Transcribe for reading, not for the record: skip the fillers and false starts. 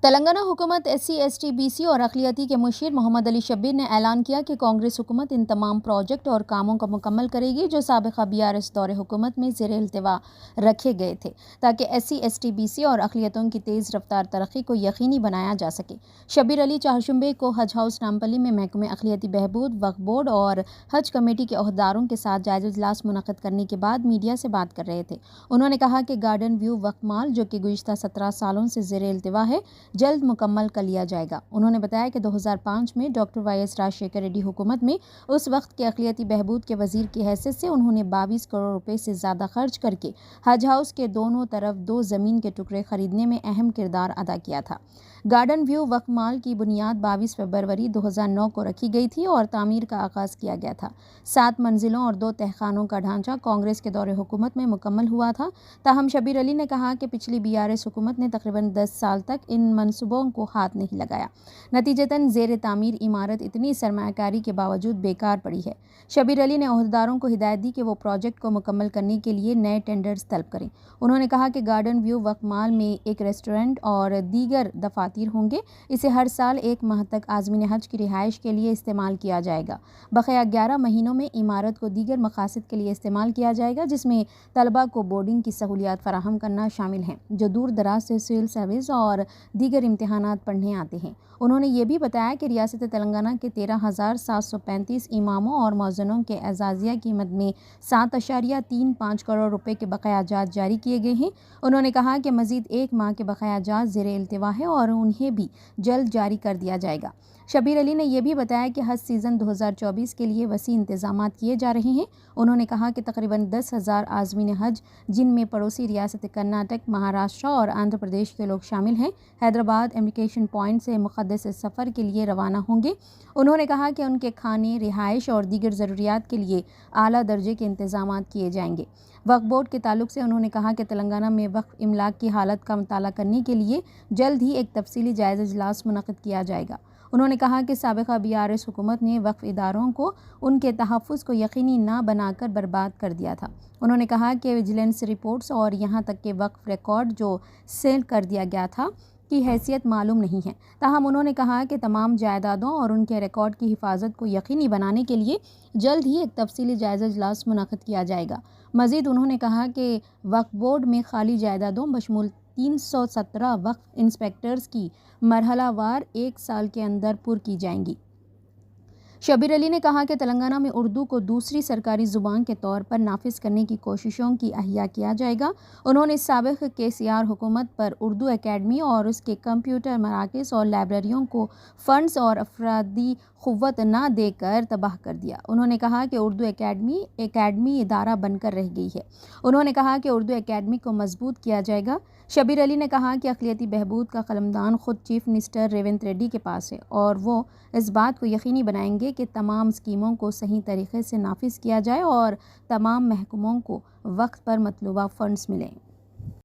تلنگانہ حکومت SC/ST/BC اور اقلیتی کے مشیر محمد علی شبیر نے اعلان کیا کہ کانگریس حکومت ان تمام پروجیکٹ اور کاموں کو مکمل کرے گی جو سابقہ BRS دور حکومت میں زیر التوا رکھے گئے تھے تاکہ SC/ST/BC اور اقلیتوں کی تیز رفتار ترقی کو یقینی بنایا جا سکے۔ شبیر علی چہارشنبے کو حج ہاؤس نامپلی میں محکمہ اقلیتی بہبود، وقف بورڈ اور حج کمیٹی کے عہدیداروں کے ساتھ جائزہ اجلاس منعقد کرنے کے بعد میڈیا سے بات کر رہے تھے۔ انہوں نے کہا کہ گارڈن ویو وقف مال جو کہ گزشتہ 17 سالوں سے زیر التوا ہے جلد مکمل کر لیا جائے گا۔ انہوں نے بتایا کہ 2005 میں ڈاکٹر YS راجشیکھر ریڈی حکومت میں اس وقت کے اقلیتی بہبود کے وزیر کی حیثیت سے انہوں نے 22 کروڑ روپے سے زیادہ خرچ کر کے حج ہاؤس کے دونوں طرف 2 زمین کے ٹکڑے خریدنے میں اہم کردار ادا کیا تھا۔ گارڈن ویو وقف مال کی بنیاد 22 فروری 2009 کو رکھی گئی تھی اور تعمیر کا آغاز کیا گیا تھا۔ 7 منزلوں اور 2 تہخانوں کا ڈھانچہ کانگریس کے دور حکومت میں مکمل ہوا تھا۔ تاہم شبیر علی نے کہا کہ پچھلی BRS حکومت نے تقریباً 10 سال تک ان منصوبوں کو ہاتھ نہیں لگایا، نتیجتاً زیر تعمیر عمارت اتنی سرمایہ کاری کے باوجود بیکار پڑی ہے۔ شبیر علی نے عہدیداروں کو ہدایت دی کہ وہ پروجیکٹ کو مکمل کرنے کے لیے نئے ٹینڈرز طلب کریں۔ انہوں نے کہا کہ گارڈن ویو وقف مال میں ایک ریسٹورنٹ اور دیگر دفاتر ہوں گے۔ اسے ہر سال 1 ماہ تک عازمین حج کی رہائش کے لیے استعمال کیا جائے گا۔ بقیہ 11 مہینوں میں عمارت کو دیگر مقاصد کے لیے استعمال کیا جائے گا، جس میں طلباء کو بورڈنگ کی سہولیات فراہم کرنا شامل ہیں جو دور دراز سے سول سروس اور دیگر امتحانات پڑھنے آتے ہیں۔ انہوں نے یہ بھی بتایا کہ ریاست تلنگانہ کے 13,735 اماموں اور مؤذنوں کے اعزازیہ قیمت میں 7.35 کروڑ روپے کے بقایا جات جاری کیے گئے ہیں۔ انہوں نے کہا کہ مزید 1 ماہ کے بقایا جات زیر التوا ہے اور انہیں بھی جلد جاری کر دیا جائے گا۔ شبیر علی نے یہ بھی بتایا کہ حج سیزن 2024 کے لیے وسیع انتظامات کیے جا رہے ہیں۔ انہوں نے کہا کہ تقریباً 10,000 عازمین حج جن میں پڑوسی ریاست کرناٹک، مہاراشٹر اور آندھرا پردیش کے لوگ شامل ہیں، حیدرآباد امیگریشن پوائنٹ سے مقدس سفر کے لیے روانہ ہوں گے۔ انہوں نے کہا کہ ان کے کھانے، رہائش اور دیگر ضروریات کے لیے اعلیٰ درجے کے انتظامات کیے جائیں گے۔ وقف بورڈ کے تعلق سے انہوں نے کہا کہ تلنگانہ میں وقف املاک کی حالت کا مطالعہ کرنے کے لیے جلد ہی ایک تفصیلی جائزہ اجلاس منعقد کیا جائے گا۔ انہوں نے کہا کہ سابقہ BRS حکومت نے وقف اداروں کو ان کے تحفظ کو یقینی نہ بنا کر برباد کر دیا تھا۔ انہوں نے کہا کہ وجیلنس رپورٹس اور یہاں تک کہ وقف ریکارڈ جو سیل کر دیا گیا تھا کی حیثیت معلوم نہیں ہے۔ تاہم انہوں نے کہا کہ تمام جائیدادوں اور ان کے ریکارڈ کی حفاظت کو یقینی بنانے کے لیے جلد ہی ایک تفصیلی جائزہ اجلاس منعقد کیا جائے گا۔ مزید انہوں نے کہا کہ وقف بورڈ میں خالی جائیدادوں بشمول 317 وقف انسپیکٹرز کی مرحلہ وار 1 سال کے اندر پر کی جائیں گی۔ شبیر علی نے کہا کہ تلنگانہ میں اردو کو دوسری سرکاری زبان کے طور پر نافذ کرنے کی کوششوں کی احیا کیا جائے گا۔ انہوں نے سابق KCR حکومت پر اردو اکیڈمی اور اس کے کمپیوٹر مراکز اور لائبریریوں کو فنڈز اور افرادی قوت نہ دے کر تباہ کر دیا۔ انہوں نے کہا کہ اردو اکیڈمی ادارہ بن کر رہ گئی ہے۔ انہوں نے کہا کہ اردو اکیڈمی کو مضبوط کیا جائے گا۔ شبیر علی نے کہا کہ اقلیتی بہبود کا قلمدان خود چیف منسٹر ریونت ریڈی کے پاس ہے اور وہ اس بات کو یقینی بنائیں گے کہ تمام اسکیموں کو صحیح طریقے سے نافذ کیا جائے اور تمام محکموں کو وقت پر مطلوبہ فنڈز ملیں۔